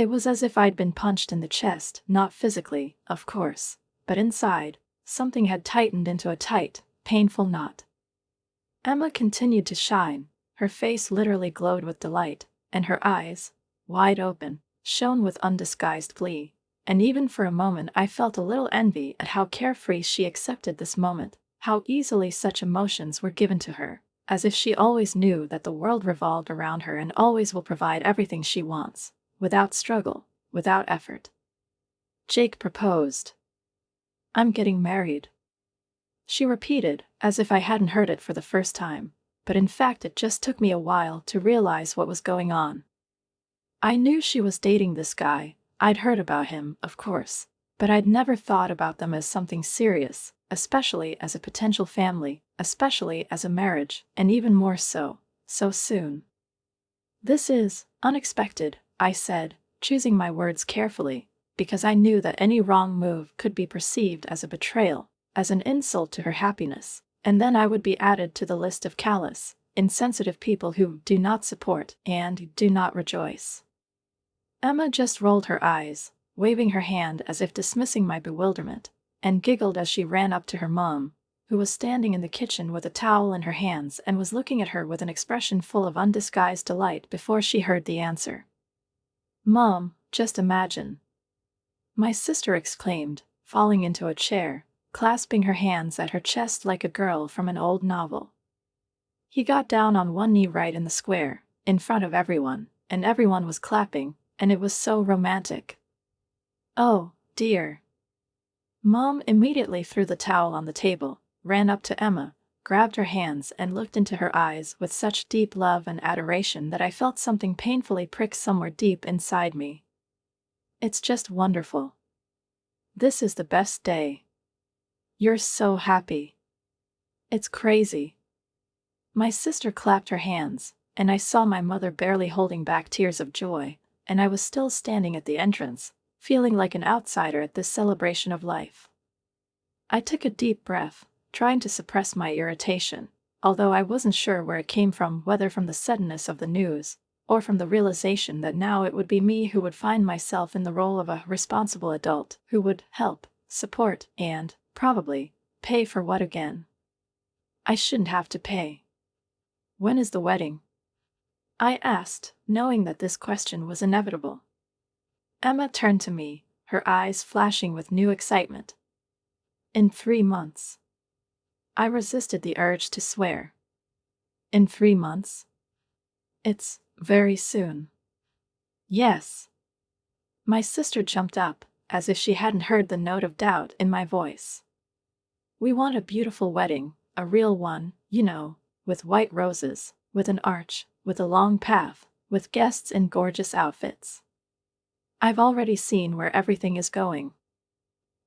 It was as if I'd been punched in the chest, not physically, of course, but inside. Something had tightened into a tight, painful knot. Emma continued to shine. Her face literally glowed with delight, and her eyes, wide open, shone with undisguised glee. And even for a moment I felt a little envy at how carefree she accepted this moment, how easily such emotions were given to her, as if she always knew that the world revolved around her and always will provide everything she wants, without struggle, without effort. Jake proposed. "I'm getting married," she repeated, as if I hadn't heard it for the first time, but in fact it just took me a while to realize what was going on. I knew she was dating this guy. I'd heard about him, of course, but I'd never thought about them as something serious, especially as a potential family, especially as a marriage, and even more so soon. "This is unexpected," I said, choosing my words carefully, because I knew that any wrong move could be perceived as a betrayal, as an insult to her happiness, and then I would be added to the list of callous, insensitive people who do not support and do not rejoice. Emma just rolled her eyes, waving her hand as if dismissing my bewilderment, and giggled as she ran up to her mom, who was standing in the kitchen with a towel in her hands and was looking at her with an expression full of undisguised delight before she heard the answer. "Mom, just imagine," my sister exclaimed, falling into a chair, clasping her hands at her chest like a girl from an old novel. He got down on one knee right in the square, in front of everyone, and everyone was clapping, and it was so romantic. "Oh, dear." Mom immediately threw the towel on the table, ran up to Emma, grabbed her hands and looked into her eyes with such deep love and adoration that I felt something painfully prick somewhere deep inside me. "It's just wonderful. This is the best day. You're so happy. It's crazy." My sister clapped her hands, and I saw my mother barely holding back tears of joy, and I was still standing at the entrance, feeling like an outsider at this celebration of life. I took a deep breath, trying to suppress my irritation, although I wasn't sure where it came from, whether from the suddenness of the news, or from the realization that now it would be me who would find myself in the role of a responsible adult who would help, support, and, probably, pay for what again? I shouldn't have to pay. "When is the wedding?" I asked, knowing that this question was inevitable. Emma turned to me, her eyes flashing with new excitement. "In 3 months." I resisted the urge to swear. "In 3 months? It's very soon." "Yes." My sister jumped up, as if she hadn't heard the note of doubt in my voice. "We want a beautiful wedding, a real one, you know, with white roses, with an arch, with a long path, with guests in gorgeous outfits. I've already seen where everything is going."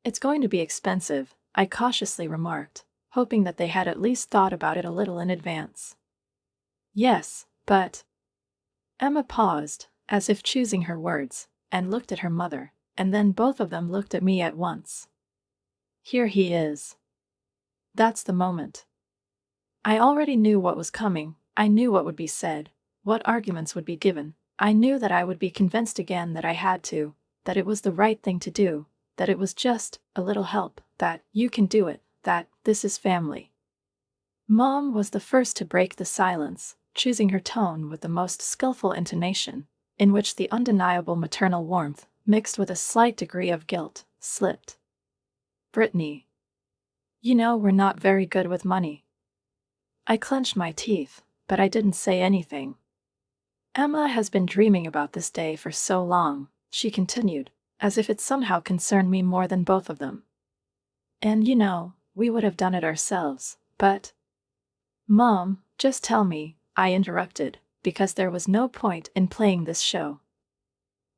"It's going to be expensive," I cautiously remarked, hoping that they had at least thought about it a little in advance. "Yes, but—" Emma paused, as if choosing her words, and looked at her mother, and then both of them looked at me at once. Here he is. That's the moment. I already knew what was coming. I knew what would be said, what arguments would be given. I knew that I would be convinced again that I had to, that it was the right thing to do, that it was just a little help, that you can do it, that this is family. Mom was the first to break the silence, choosing her tone with the most skillful intonation, in which the undeniable maternal warmth, mixed with a slight degree of guilt, slipped. "Brittany, you know we're not very good with money." I clenched my teeth, but I didn't say anything. "Emma has been dreaming about this day for so long," she continued, as if it somehow concerned me more than both of them. "And you know, we would have done it ourselves, but—" "Mom, just tell me," I interrupted, because there was no point in playing this show.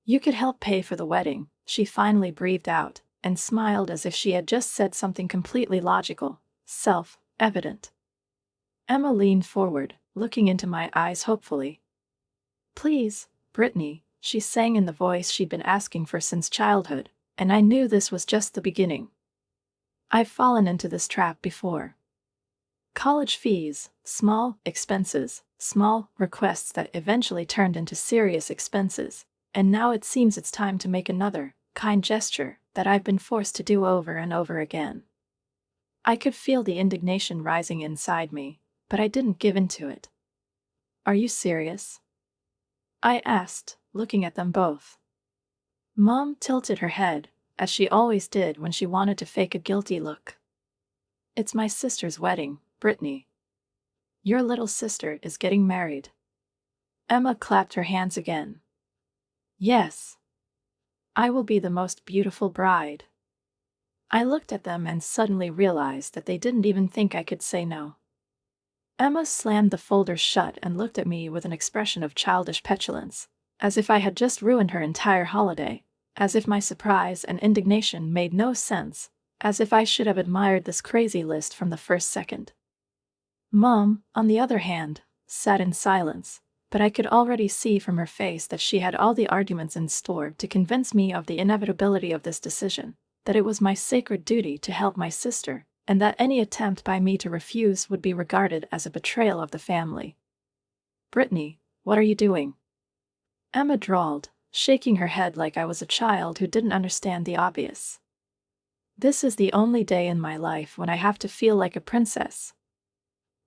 "You could help pay for the wedding," she finally breathed out, and smiled as if she had just said something completely logical, self-evident. Emma leaned forward, looking into my eyes hopefully. "Please, Brittany," she sang in the voice she'd been asking for since childhood, and I knew this was just the beginning. I've fallen into this trap before. College fees, small expenses, small requests that eventually turned into serious expenses, and now it seems it's time to make another, kind gesture that I've been forced to do over and over again. I could feel the indignation rising inside me, but I didn't give in to it. Are you serious? I asked, looking at them both. Mom tilted her head, as she always did when she wanted to fake a guilty look. It's my sister's wedding, Brittany. Your little sister is getting married. Emma clapped her hands again. Yes. I will be the most beautiful bride. I looked at them and suddenly realized that they didn't even think I could say no. Emma slammed the folder shut and looked at me with an expression of childish petulance, as if I had just ruined her entire holiday, as if my surprise and indignation made no sense, as if I should have admired this crazy list from the first second. Mom, on the other hand, sat in silence, but I could already see from her face that she had all the arguments in store to convince me of the inevitability of this decision, that it was my sacred duty to help my sister, and that any attempt by me to refuse would be regarded as a betrayal of the family. Brittany, what are you doing? Emma drawled, shaking her head like I was a child who didn't understand the obvious. This is the only day in my life when I have to feel like a princess.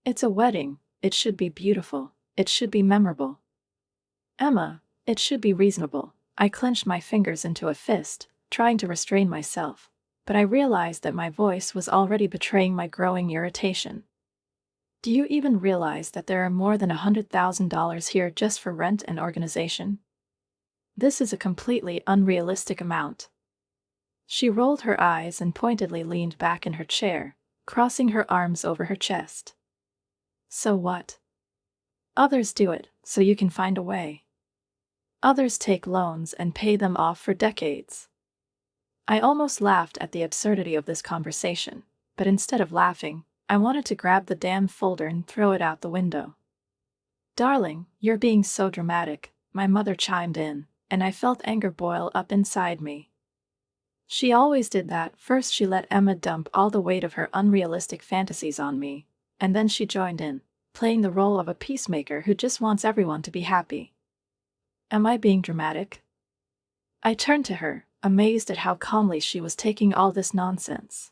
It's a wedding, it should be beautiful, it should be memorable. Emma, it should be reasonable. I clenched my fingers into a fist, trying to restrain myself, but I realized that my voice was already betraying my growing irritation. Do you even realize that there are more than $100,000 here just for rent and organization? This is a completely unrealistic amount. She rolled her eyes and pointedly leaned back in her chair, crossing her arms over her chest. So what? Others do it, so you can find a way. Others take loans and pay them off for decades. I almost laughed at the absurdity of this conversation, but instead of laughing, I wanted to grab the damn folder and throw it out the window. Darling, you're being so dramatic, my mother chimed in, and I felt anger boil up inside me. She always did that. First she let Emma dump all the weight of her unrealistic fantasies on me, and then she joined in, playing the role of a peacemaker who just wants everyone to be happy. Am I being dramatic? I turned to her, amazed at how calmly she was taking all this nonsense.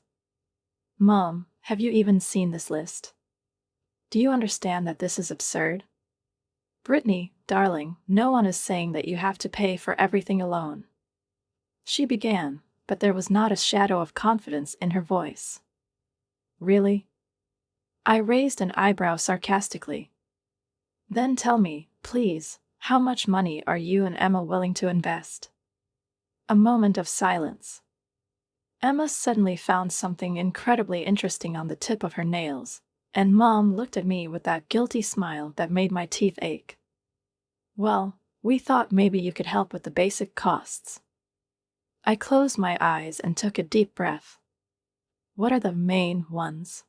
Mom, have you even seen this list? Do you understand that this is absurd? Brittany, darling, no one is saying that you have to pay for everything alone. She began, but there was not a shadow of confidence in her voice. Really? I raised an eyebrow sarcastically. Then tell me, please, how much money are you and Emma willing to invest? A moment of silence. Emma suddenly found something incredibly interesting on the tip of her nails, and Mom looked at me with that guilty smile that made my teeth ache. Well, we thought maybe you could help with the basic costs. I closed my eyes and took a deep breath. What are the main ones?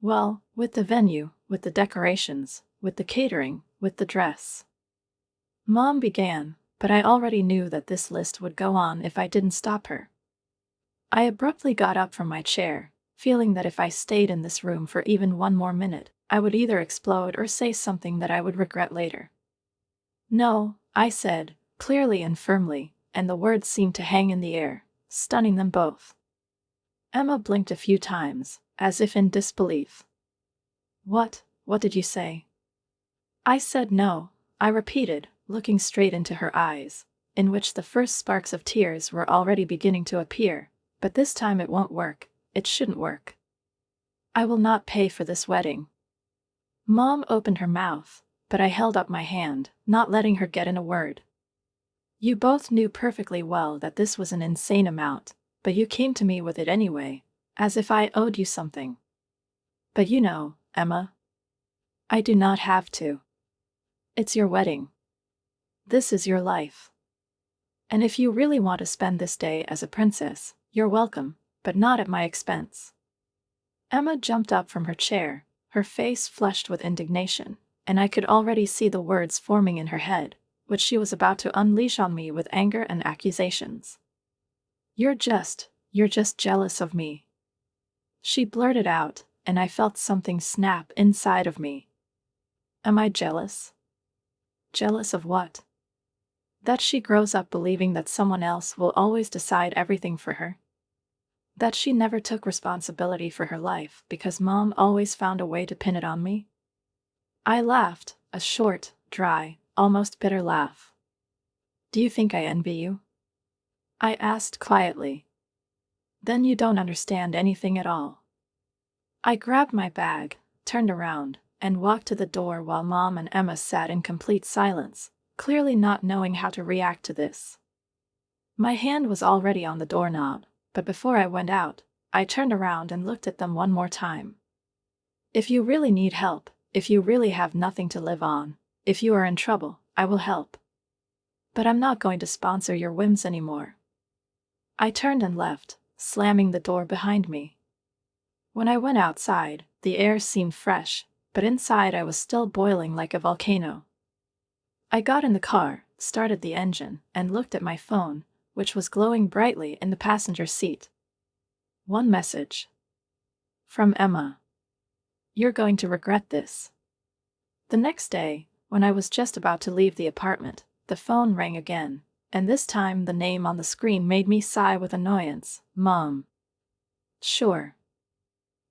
Well, with the venue, with the decorations, with the catering, with the dress. Mom began, but I already knew that this list would go on if I didn't stop her. I abruptly got up from my chair, feeling that if I stayed in this room for even one more minute, I would either explode or say something that I would regret later. No, I said, clearly and firmly, and the words seemed to hang in the air, stunning them both. Emma blinked a few times, as if in disbelief. What did you say? I said no, I repeated, looking straight into her eyes, in which the first sparks of tears were already beginning to appear, but this time it won't work, it shouldn't work. I will not pay for this wedding. Mom opened her mouth, but I held up my hand, not letting her get in a word. You both knew perfectly well that this was an insane amount, but you came to me with it anyway, as if I owed you something. But you know, Emma, I do not have to. It's your wedding. This is your life. And if you really want to spend this day as a princess, you're welcome, but not at my expense. Emma jumped up from her chair, her face flushed with indignation, and I could already see the words forming in her head, which she was about to unleash on me with anger and accusations. You're just jealous of me. She blurted out, and I felt something snap inside of me. Am I jealous? Jealous of what? That she grows up believing that someone else will always decide everything for her. That she never took responsibility for her life because mom always found a way to pin it on me. I laughed, a short, dry, almost bitter laugh. Do you think I envy you? I asked quietly. Then you don't understand anything at all. I grabbed my bag, turned around, and walked to the door while Mom and Emma sat in complete silence, clearly not knowing how to react to this. My hand was already on the doorknob, but before I went out, I turned around and looked at them one more time. If you really need help, if you really have nothing to live on, if you are in trouble, I will help. But I'm not going to sponsor your whims anymore. I turned and left, slamming the door behind me. When I went outside, the air seemed fresh, but inside I was still boiling like a volcano. I got in the car, started the engine, and looked at my phone, which was glowing brightly in the passenger seat. One message. From Emma. You're going to regret this. The next day, when I was just about to leave the apartment, the phone rang again, and this time the name on the screen made me sigh with annoyance. Mom. Sure.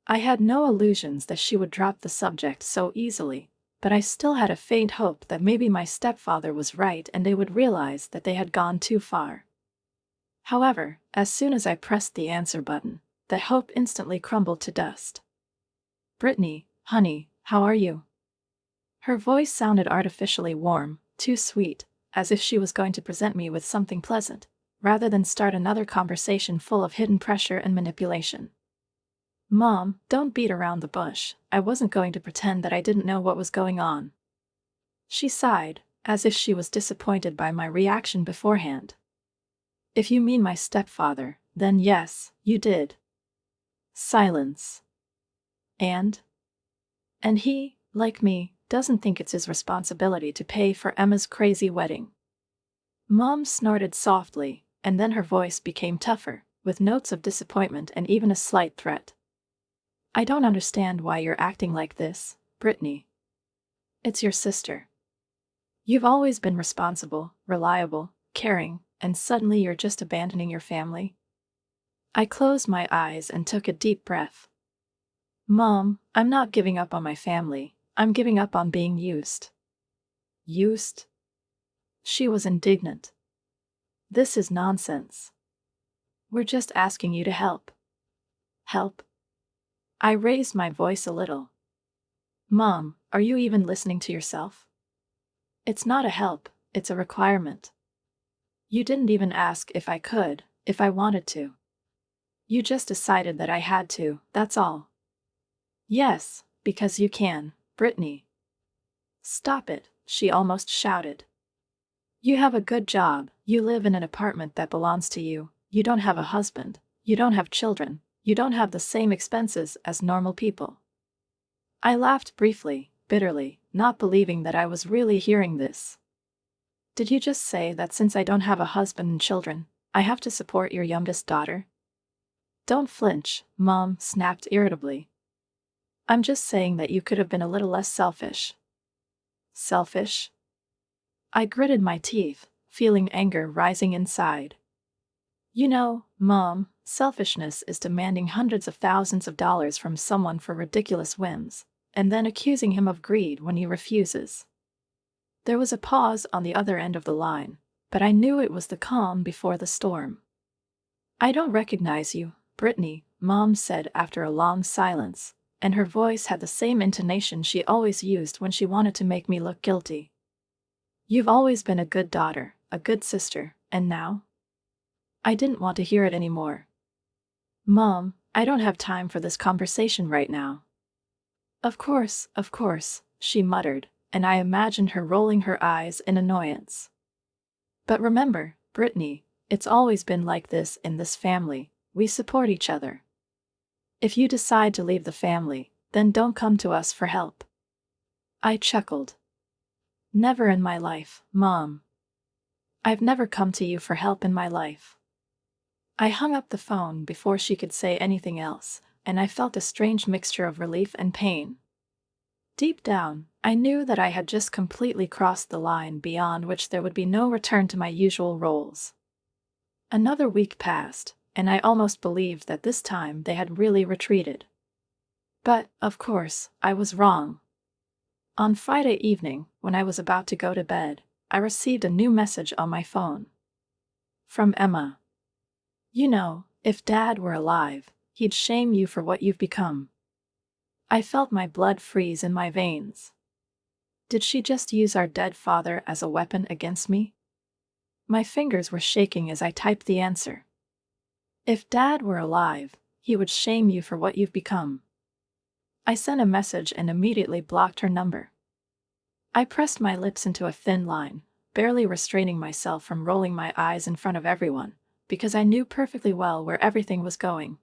I had no illusions that she would drop the subject so easily, but I still had a faint hope that maybe my stepfather was right and they would realize that they had gone too far. However, as soon as I pressed the answer button, that hope instantly crumbled to dust. Brittany, honey, how are you? Her voice sounded artificially warm, too sweet, as if she was going to present me with something pleasant, rather than start another conversation full of hidden pressure and manipulation. Mom, don't beat around the bush. I wasn't going to pretend that I didn't know what was going on. She sighed, as if she was disappointed by my reaction beforehand. If you mean my stepfather, then yes, you did. Silence. And he, like me, doesn't think it's his responsibility to pay for Emma's crazy wedding. Mom snorted softly, and then her voice became tougher, with notes of disappointment and even a slight threat. I don't understand why you're acting like this, Brittany. It's your sister. You've always been responsible, reliable, caring, and suddenly you're just abandoning your family. I closed my eyes and took a deep breath. Mom, I'm not giving up on my family. I'm giving up on being used. Used? She was indignant. This is nonsense. We're just asking you to help. Help? I raised my voice a little. Mom, are you even listening to yourself? It's not a help, it's a requirement. You didn't even ask if I could, if I wanted to. You just decided that I had to, that's all. Yes, because you can, Brittany. Stop it, she almost shouted. You have a good job, you live in an apartment that belongs to you, you don't have a husband, you don't have children, you don't have the same expenses as normal people. I laughed briefly, bitterly, not believing that I was really hearing this. Did you just say that since I don't have a husband and children, I have to support your youngest daughter? Don't flinch, Mom snapped irritably. I'm just saying that you could have been a little less selfish. Selfish? I gritted my teeth, feeling anger rising inside. You know, Mom, selfishness is demanding hundreds of thousands of dollars from someone for ridiculous whims, and then accusing him of greed when he refuses. There was a pause on the other end of the line, but I knew it was the calm before the storm. I don't recognize you, Brittany, Mom said after a long silence, and her voice had the same intonation she always used when she wanted to make me look guilty. You've always been a good daughter, a good sister, and now? I didn't want to hear it anymore. Mom, I don't have time for this conversation right now. Of course, she muttered, and I imagined her rolling her eyes in annoyance. But remember, Brittany, it's always been like this in this family, we support each other. If you decide to leave the family, then don't come to us for help. I chuckled. Never in my life, Mom. I've never come to you for help in my life. I hung up the phone before she could say anything else, and I felt a strange mixture of relief and pain. Deep down, I knew that I had just completely crossed the line beyond which there would be no return to my usual roles. Another week passed, and I almost believed that this time they had really retreated. But, of course, I was wrong. On Friday evening, when I was about to go to bed, I received a new message on my phone. From Emma. You know, if Dad were alive, he'd shame you for what you've become. I felt my blood freeze in my veins. Did she just use our dead father as a weapon against me? My fingers were shaking as I typed the answer. If Dad were alive, he would shame you for what you've become. I sent a message and immediately blocked her number. I pressed my lips into a thin line, barely restraining myself from rolling my eyes in front of everyone, because I knew perfectly well where everything was going.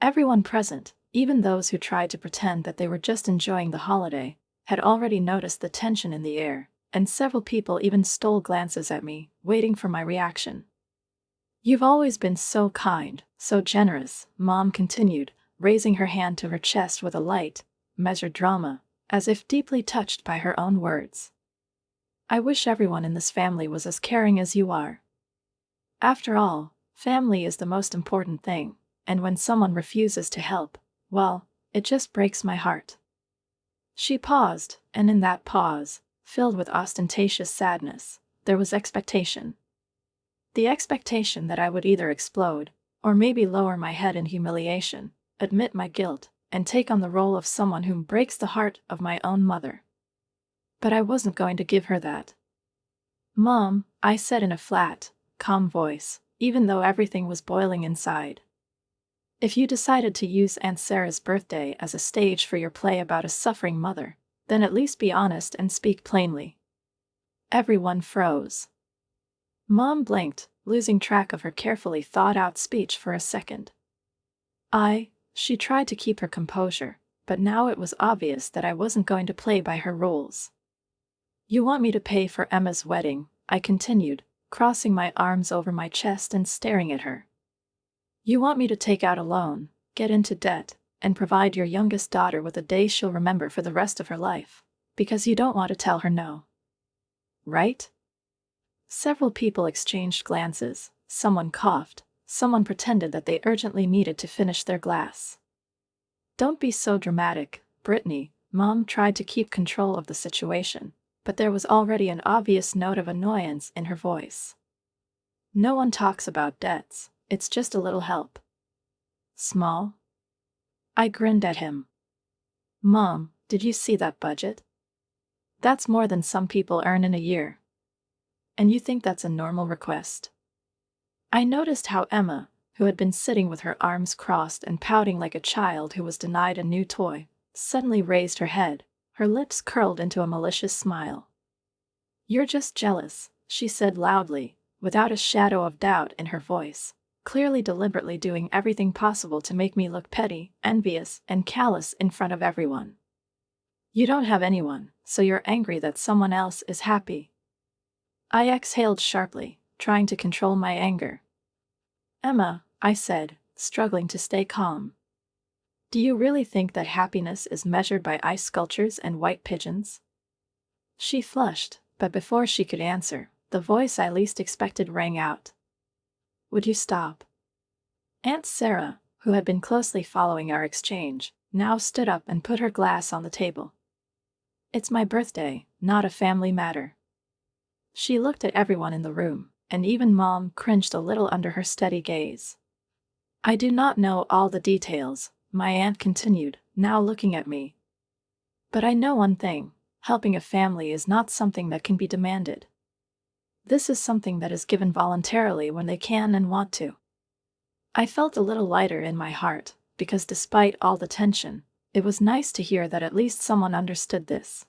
Everyone present, even those who tried to pretend that they were just enjoying the holiday, had already noticed the tension in the air, and several people even stole glances at me, waiting for my reaction. You've always been so kind, so generous, Mom continued, raising her hand to her chest with a light, measured drama, as if deeply touched by her own words. I wish everyone in this family was as caring as you are. After all, family is the most important thing, and when someone refuses to help, well, it just breaks my heart. She paused, and in that pause, filled with ostentatious sadness, there was expectation. The expectation that I would either explode, or maybe lower my head in humiliation, admit my guilt, and take on the role of someone whom breaks the heart of my own mother. But I wasn't going to give her that. Mom, I said in a flat, calm voice, even though everything was boiling inside. If you decided to use Aunt Sarah's birthday as a stage for your play about a suffering mother, then at least be honest and speak plainly. Everyone froze. Mom blinked, losing track of her carefully thought-out speech for a second. She tried to keep her composure, but now it was obvious that I wasn't going to play by her rules. You want me to pay for Emma's wedding, I continued, crossing my arms over my chest and staring at her. You want me to take out a loan, get into debt, and provide your youngest daughter with a day she'll remember for the rest of her life, because you don't want to tell her no. Right? Several people exchanged glances, someone coughed, someone pretended that they urgently needed to finish their glass. Don't be so dramatic, Brittany, Mom tried to keep control of the situation, but there was already an obvious note of annoyance in her voice. No one talks about debts, it's just a little help. Small? I grinned at him. Mom, did you see that budget? That's more than some people earn in a year. And you think that's a normal request? I noticed how Emma, who had been sitting with her arms crossed and pouting like a child who was denied a new toy, suddenly raised her head, her lips curled into a malicious smile. You're just jealous, she said loudly, without a shadow of doubt in her voice, clearly deliberately doing everything possible to make me look petty, envious, and callous in front of everyone. You don't have anyone, so you're angry that someone else is happy. I exhaled sharply, trying to control my anger. Emma, I said, struggling to stay calm. Do you really think that happiness is measured by ice sculptures and white pigeons? She flushed, but before she could answer, the voice I least expected rang out. Would you stop? Aunt Sarah, who had been closely following our exchange, now stood up and put her glass on the table. It's my birthday, not a family matter. She looked at everyone in the room, and even Mom cringed a little under her steady gaze. I do not know all the details, my aunt continued, now looking at me. But I know one thing, helping a family is not something that can be demanded. This is something that is given voluntarily when they can and want to. I felt a little lighter in my heart, because despite all the tension, it was nice to hear that at least someone understood this.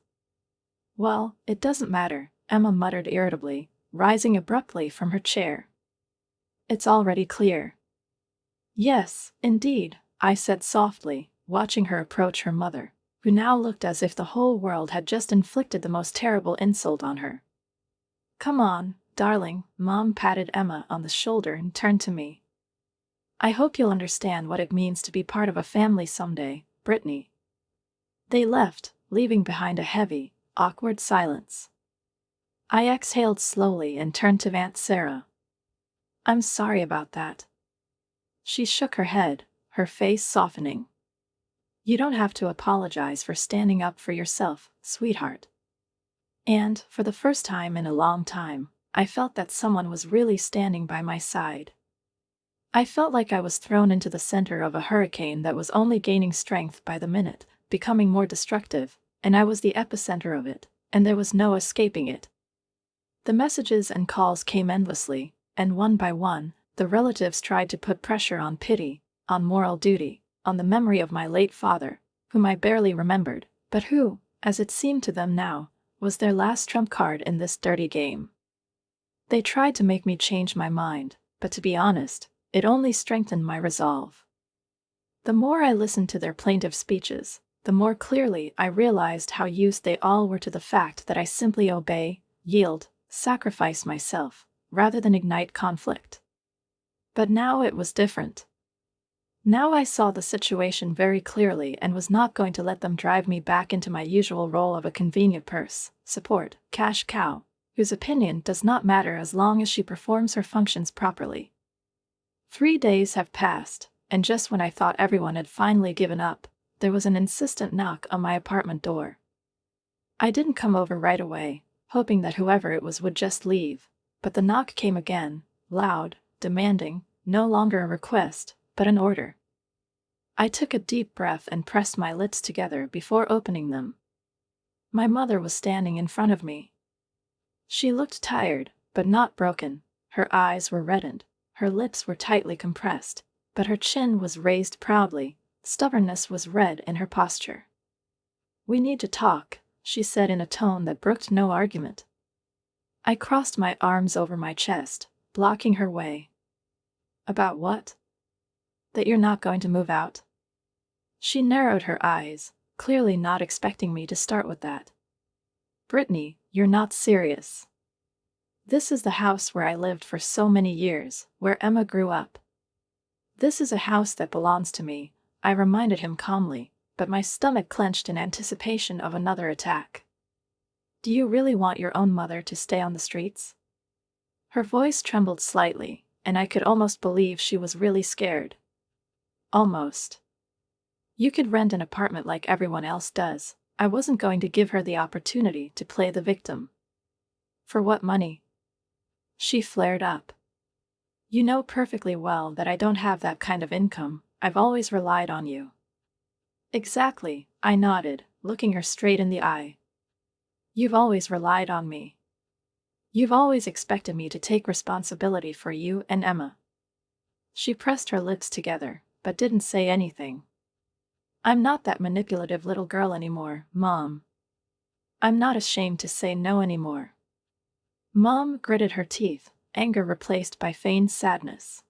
Well, it doesn't matter, Emma muttered irritably, rising abruptly from her chair. It's already clear. Yes, indeed, I said softly, watching her approach her mother, who now looked as if the whole world had just inflicted the most terrible insult on her. Come on, darling, Mom patted Emma on the shoulder and turned to me. I hope you'll understand what it means to be part of a family someday, Brittany. They left, leaving behind a heavy, awkward silence. I exhaled slowly and turned to Aunt Sarah. "I'm sorry about that." She shook her head, her face softening. "You don't have to apologize for standing up for yourself, sweetheart." And, for the first time in a long time, I felt that someone was really standing by my side. I felt like I was thrown into the center of a hurricane that was only gaining strength by the minute, becoming more destructive, and I was the epicenter of it, and there was no escaping it. The messages and calls came endlessly, and one by one, the relatives tried to put pressure on pity, on moral duty, on the memory of my late father, whom I barely remembered, but who, as it seemed to them now, was their last trump card in this dirty game. They tried to make me change my mind, but to be honest, it only strengthened my resolve. The more I listened to their plaintive speeches, the more clearly I realized how used they all were to the fact that I simply obey, yield, sacrifice myself, rather than ignite conflict. But now it was different. Now I saw the situation very clearly and was not going to let them drive me back into my usual role of a convenient purse, support, cash cow, whose opinion does not matter as long as she performs her functions properly. 3 days have passed, and just when I thought everyone had finally given up, there was an insistent knock on my apartment door. I didn't come over right away, hoping that whoever it was would just leave, but the knock came again, loud, demanding, no longer a request, but an order. I took a deep breath and pressed my lips together before opening them. My mother was standing in front of me. She looked tired, but not broken. Her eyes were reddened, her lips were tightly compressed, but her chin was raised proudly. Stubbornness was red in her posture. "We need to talk," she said in a tone that brooked no argument. I crossed my arms over my chest, blocking her way. "About what?" "That you're not going to move out." She narrowed her eyes, clearly not expecting me to start with that. "Brittany, you're not serious. This is the house where I lived for so many years, where Emma grew up. This is a house that belongs to me," I reminded him calmly, but my stomach clenched in anticipation of another attack. "Do you really want your own mother to stay on the streets?" Her voice trembled slightly, and I could almost believe she was really scared. "Almost. You could rent an apartment like everyone else does." I wasn't going to give her the opportunity to play the victim. "For what money?" She flared up. "You know perfectly well that I don't have that kind of income. I've always relied on you." "Exactly," I nodded, looking her straight in the eye. "You've always relied on me. You've always expected me to take responsibility for you and Emma." She pressed her lips together, but didn't say anything. "I'm not that manipulative little girl anymore, Mom. I'm not ashamed to say no anymore." Mom gritted her teeth, anger replaced by feigned sadness.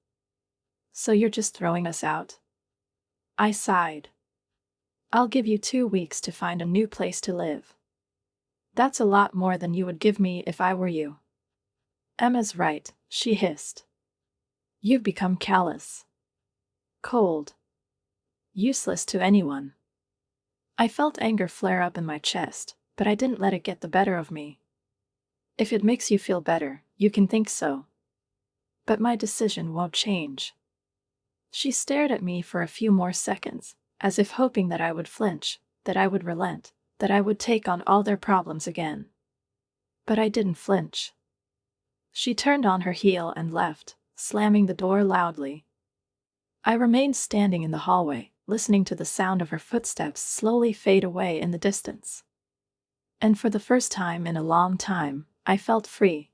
"So you're just throwing us out?" I sighed. "I'll give you 2 weeks to find a new place to live." "That's a lot more than you would give me if I were you." "Emma's right," she hissed. "You've become callous. Cold. Useless to anyone." I felt anger flare up in my chest, but I didn't let it get the better of me. "If it makes you feel better, you can think so. But my decision won't change." She stared at me for a few more seconds, as if hoping that I would flinch, that I would relent, that I would take on all their problems again. But I didn't flinch. She turned on her heel and left, slamming the door loudly. I remained standing in the hallway, listening to the sound of her footsteps slowly fade away in the distance. And for the first time in a long time, I felt free.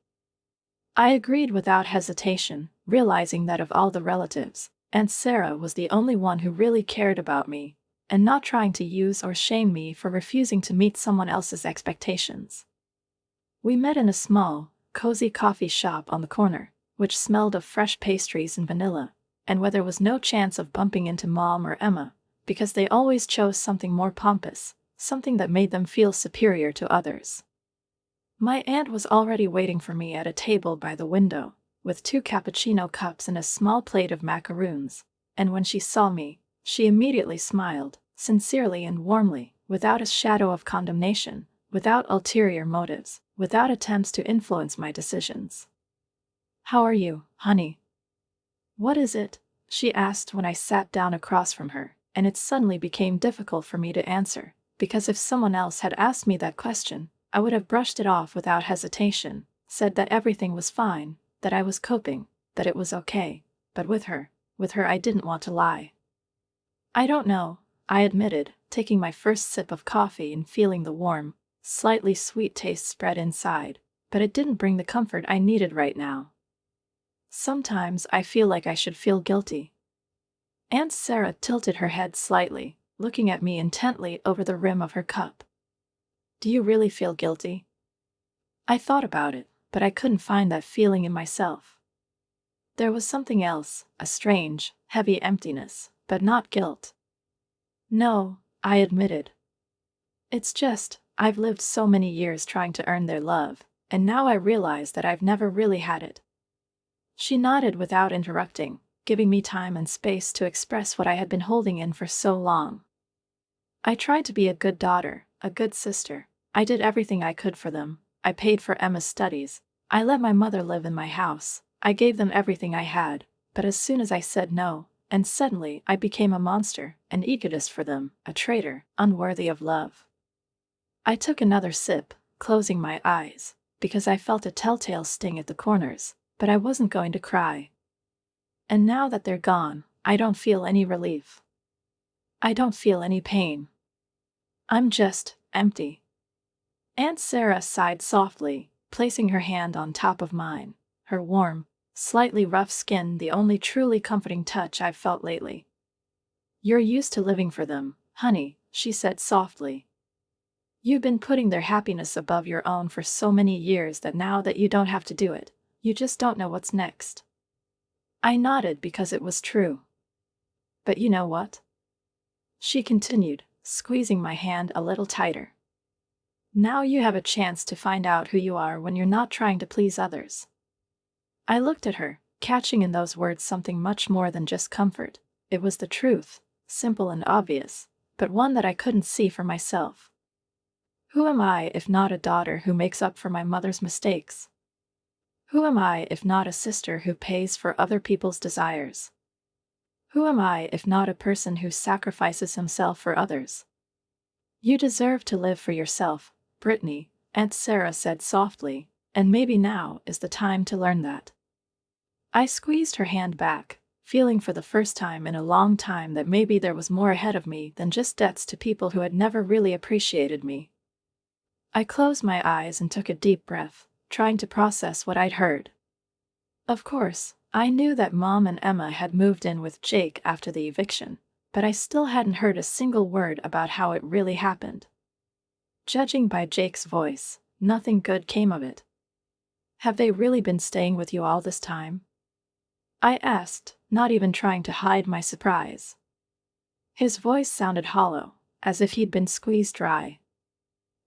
I agreed without hesitation, realizing that of all the relatives, Aunt Sarah was the only one who really cared about me, and not trying to use or shame me for refusing to meet someone else's expectations. We met in a small, cozy coffee shop on the corner, which smelled of fresh pastries and vanilla, and where there was no chance of bumping into Mom or Emma, because they always chose something more pompous, something that made them feel superior to others. My aunt was already waiting for me at a table by the window, with 2 cappuccino cups and a small plate of macaroons, and when she saw me, she immediately smiled, sincerely and warmly, without a shadow of condemnation, without ulterior motives, without attempts to influence my decisions. "How are you, honey?" "What is it?" she asked when I sat down across from her, and it suddenly became difficult for me to answer, because if someone else had asked me that question, I would have brushed it off without hesitation, said that everything was fine, that I was coping, that it was okay. But with her I didn't want to lie. "I don't know," I admitted, taking my first sip of coffee and feeling the warm, slightly sweet taste spread inside, but it didn't bring the comfort I needed right now. "Sometimes I feel like I should feel guilty." Aunt Sarah tilted her head slightly, looking at me intently over the rim of her cup. "Do you really feel guilty?" I thought about it, but I couldn't find that feeling in myself. There was something else, a strange, heavy emptiness, but not guilt. "No," I admitted. "It's just, I've lived so many years trying to earn their love, and now I realize that I've never really had it." She nodded without interrupting, giving me time and space to express what I had been holding in for so long. "I tried to be a good daughter, a good sister. I did everything I could for them. I paid for Emma's studies. I let my mother live in my house. I gave them everything I had. But as soon as I said no, and suddenly I became a monster, an egotist for them, a traitor, unworthy of love." I took another sip, closing my eyes, because I felt a telltale sting at the corners, but I wasn't going to cry. "And now that they're gone, I don't feel any relief. I don't feel any pain. I'm just empty." Aunt Sarah sighed softly, placing her hand on top of mine, her warm, slightly rough skin the only truly comforting touch I've felt lately. "You're used to living for them, honey," she said softly. "You've been putting their happiness above your own for so many years that now that you don't have to do it, you just don't know what's next." I nodded because it was true. "But you know what?" she continued, squeezing my hand a little tighter. "Now you have a chance to find out who you are when you're not trying to please others." I looked at her, catching in those words something much more than just comfort. It was the truth, simple and obvious, but one that I couldn't see for myself. Who am I if not a daughter who makes up for my mother's mistakes? Who am I if not a sister who pays for other people's desires? Who am I if not a person who sacrifices himself for others? "You deserve to live for yourself, Brittany," Aunt Sarah said softly, "and maybe now is the time to learn that." I squeezed her hand back, feeling for the first time in a long time that maybe there was more ahead of me than just debts to people who had never really appreciated me. I closed my eyes and took a deep breath, trying to process what I'd heard. Of course, I knew that Mom and Emma had moved in with Jake after the eviction, but I still hadn't heard a single word about how it really happened. Judging by Jake's voice, nothing good came of it. "Have they really been staying with you all this time?" I asked, not even trying to hide my surprise. His voice sounded hollow, as if he'd been squeezed dry.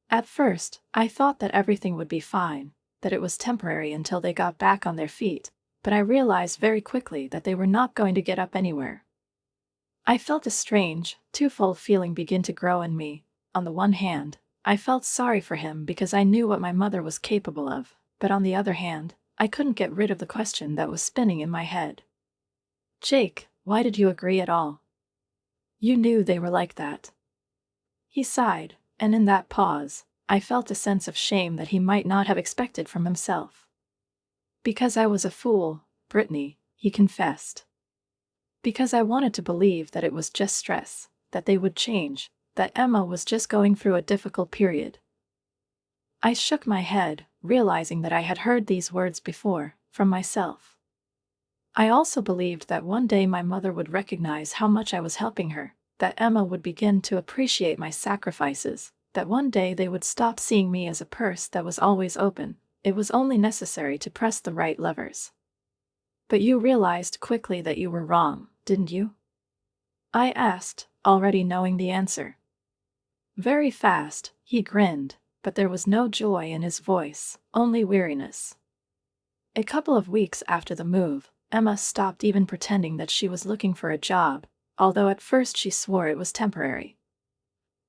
At first, I thought that everything would be fine, that it was temporary until they got back on their feet, but I realized very quickly that they were not going to get up anywhere. I felt a strange, twofold feeling begin to grow in me. On the one hand, I felt sorry for him because I knew what my mother was capable of, but on the other hand, I couldn't get rid of the question that was spinning in my head. "Jake, why did you agree at all? You knew they were like that." He sighed, and in that pause, I felt a sense of shame that he might not have expected from himself. "Because I was a fool, Brittany," he confessed. "Because I wanted to believe that it was just stress, that they would change, that Emma was just going through a difficult period." I shook my head, realizing that I had heard these words before, from myself. I also believed that one day my mother would recognize how much I was helping her, that Emma would begin to appreciate my sacrifices, that one day they would stop seeing me as a purse that was always open. It was only necessary to press the right levers. "But you realized quickly that you were wrong, didn't you?" I asked, already knowing the answer. Very fast, he grinned, but there was no joy in his voice, only weariness. A couple of weeks after the move, Emma stopped even pretending that she was looking for a job, although at first she swore it was temporary.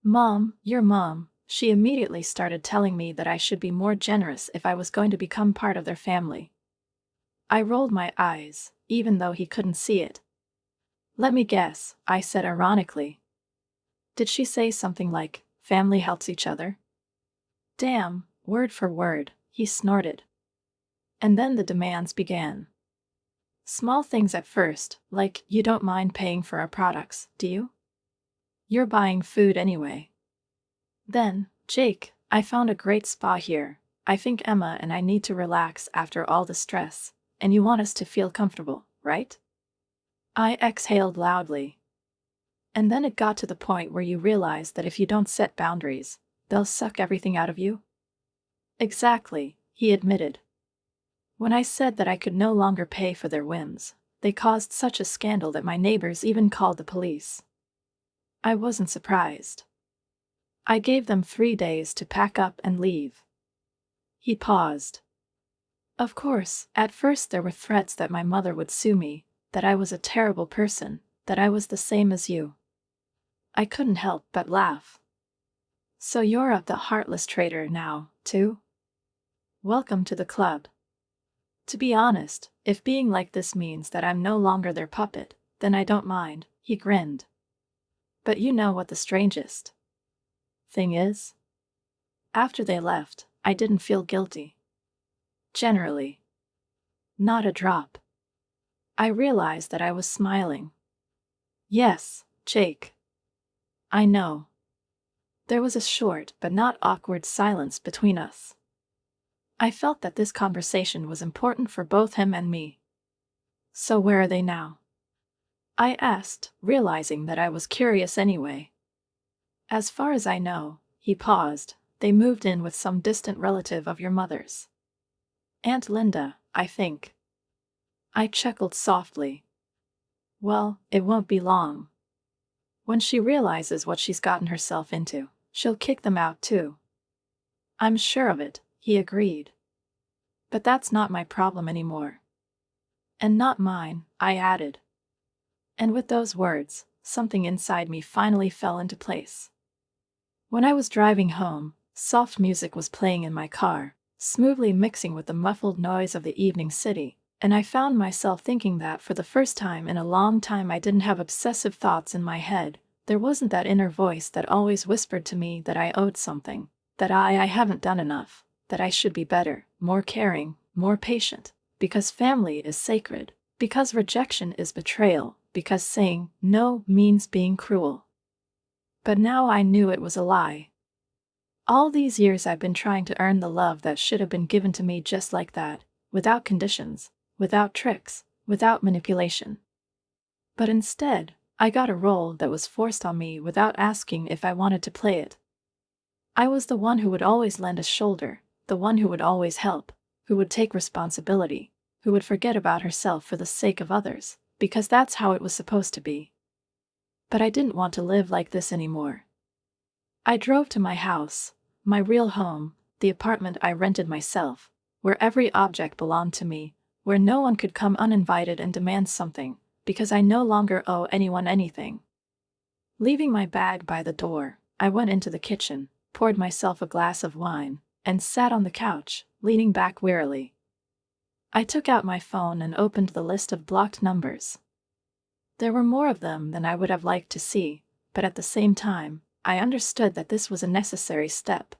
Mom, your mom, she immediately started telling me that I should be more generous if I was going to become part of their family. I rolled my eyes, even though he couldn't see it. Let me guess, I said ironically. Did she say something like, family helps each other? Damn, word for word, he snorted. And then the demands began. Small things at first, like, you don't mind paying for our products, do you? You're buying food anyway. Then, Jake, I found a great spa here. I think Emma and I need to relax after all the stress, and you want us to feel comfortable, right? I exhaled loudly. And then it got to the point where you realize that if you don't set boundaries, they'll suck everything out of you. Exactly, he admitted. When I said that I could no longer pay for their whims, they caused such a scandal that my neighbors even called the police. I wasn't surprised. I gave them 3 days to pack up and leave. He paused. Of course, at first there were threats that my mother would sue me, that I was a terrible person, that I was the same as you. I couldn't help but laugh. So you're the heartless traitor now, too? Welcome to the club. To be honest, if being like this means that I'm no longer their puppet, then I don't mind, he grinned. But you know what the strangest thing is? After they left, I didn't feel guilty. Generally. Not a drop. I realized that I was smiling. Yes, Jake. I know. There was a short but not awkward silence between us. I felt that this conversation was important for both him and me. So where are they now? I asked, realizing that I was curious anyway. As far as I know, he paused, they moved in with some distant relative of your mother's. Aunt Linda, I think. I chuckled softly. Well, it won't be long. When she realizes what she's gotten herself into, she'll kick them out too. I'm sure of it, he agreed. But that's not my problem anymore. And not mine, I added. And with those words, something inside me finally fell into place. When I was driving home, soft music was playing in my car, smoothly mixing with the muffled noise of the evening city, and I found myself thinking that for the first time in a long time I didn't have obsessive thoughts in my head. There wasn't that inner voice that always whispered to me that I owed something, that I haven't done enough, that I should be better, more caring, more patient, because family is sacred, because rejection is betrayal, because saying no means being cruel. But now I knew it was a lie. All these years I've been trying to earn the love that should have been given to me just like that, without conditions, without tricks, without manipulation. But instead, I got a role that was forced on me without asking if I wanted to play it. I was the one who would always lend a shoulder, the one who would always help, who would take responsibility, who would forget about herself for the sake of others, because that's how it was supposed to be. But I didn't want to live like this anymore. I drove to my house, my real home, the apartment I rented myself, where every object belonged to me, where no one could come uninvited and demand something, because I no longer owe anyone anything. Leaving my bag by the door, I went into the kitchen, poured myself a glass of wine, and sat on the couch, leaning back wearily. I took out my phone and opened the list of blocked numbers. There were more of them than I would have liked to see, but at the same time, I understood that this was a necessary step.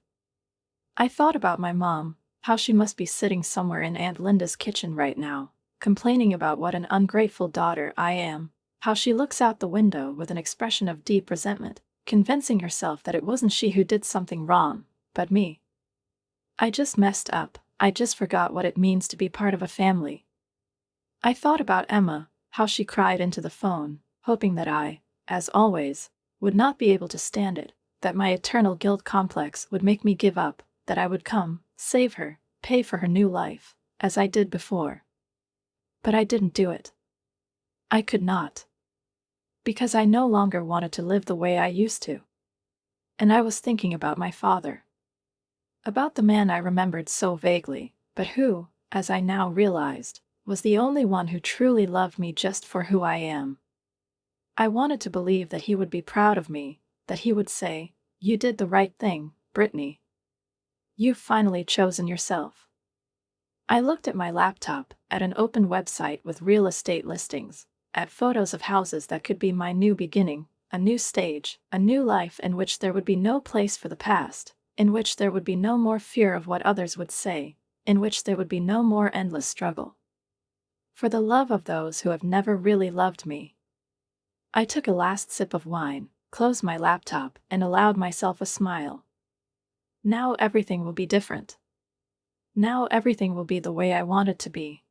I thought about my mom, how she must be sitting somewhere in Aunt Linda's kitchen right now, complaining about what an ungrateful daughter I am, how she looks out the window with an expression of deep resentment, convincing herself that it wasn't she who did something wrong, but me. I just messed up, I just forgot what it means to be part of a family. I thought about Emma, how she cried into the phone, hoping that I, as always, would not be able to stand it, that my eternal guilt complex would make me give up, that I would come, save her, pay for her new life, as I did before. But I didn't do it. I could not. Because I no longer wanted to live the way I used to. And I was thinking about my father. About the man I remembered so vaguely, but who, as I now realized, was the only one who truly loved me just for who I am. I wanted to believe that he would be proud of me, that he would say, You did the right thing, Brittany. You've finally chosen yourself. I looked at my laptop, at an open website with real estate listings, at photos of houses that could be my new beginning, a new stage, a new life in which there would be no place for the past, in which there would be no more fear of what others would say, in which there would be no more endless struggle. For the love of those who have never really loved me. I took a last sip of wine, closed my laptop, and allowed myself a smile. Now everything will be different. Now everything will be the way I want it to be.